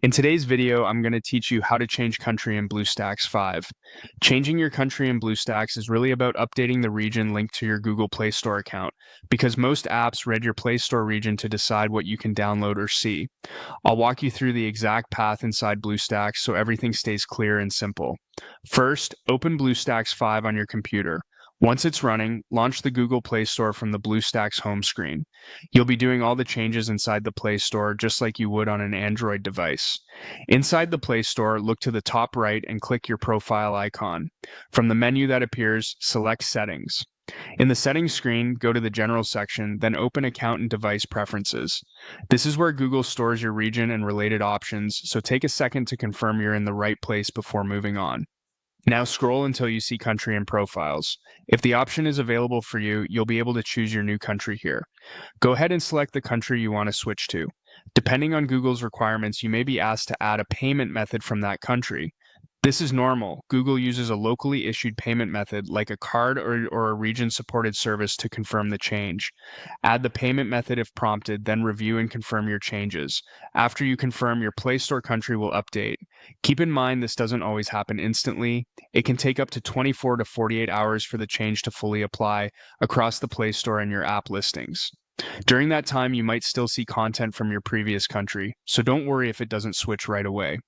In today's video, I'm going to teach you how to change country in Bluestacks 5. Changing your country in Bluestacks is really about updating the region linked to your Google Play Store account, because most apps read your Play Store region to decide what you can download or see. I'll walk you through the exact path inside Bluestacks so everything stays clear and simple. First, open Bluestacks 5 on your computer. Once it's running, launch the Google Play Store from the Bluestacks home screen. You'll be doing all the changes inside the Play Store just like you would on an Android device. Inside the Play Store, look to the top right and click your profile icon. From the menu that appears, select Settings. In the Settings screen, go to the General section, then open Account and Device Preferences. This is where Google stores your region and related options, so take a second to confirm you're in the right place before moving on. Now scroll until you see Country and Profiles. If the option is available for you, you'll be able to choose your new country here. Go ahead and select the country you want to switch to. Depending on Google's requirements, you may be asked to add a payment method from that country. This is normal. Google uses a locally issued payment method like a card or a region-supported service to confirm the change. Add the payment method if prompted, then review and confirm your changes. After you confirm, your Play Store country will update. Keep in mind this doesn't always happen instantly. It can take up to 24 to 48 hours for the change to fully apply across the Play Store and your app listings. During that time, you might still see content from your previous country, so don't worry if it doesn't switch right away.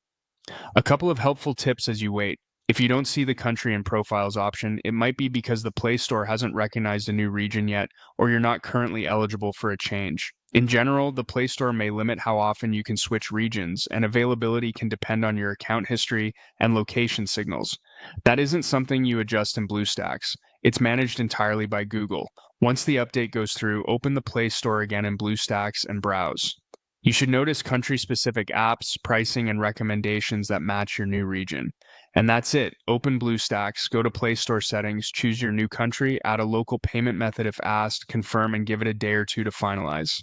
A couple of helpful tips as you wait. If you don't see the country and profiles option, it might be because the Play Store hasn't recognized a new region yet, or you're not currently eligible for a change. In general, the Play Store may limit how often you can switch regions, and availability can depend on your account history and location signals. That isn't something you adjust in Bluestacks. It's managed entirely by Google. Once the update goes through, open the Play Store again in Bluestacks and browse. You should notice country-specific apps, pricing, and recommendations that match your new region. And that's it. Open Bluestacks, go to Play Store settings, choose your new country, add a local payment method if asked, confirm, and give it a day or two to finalize.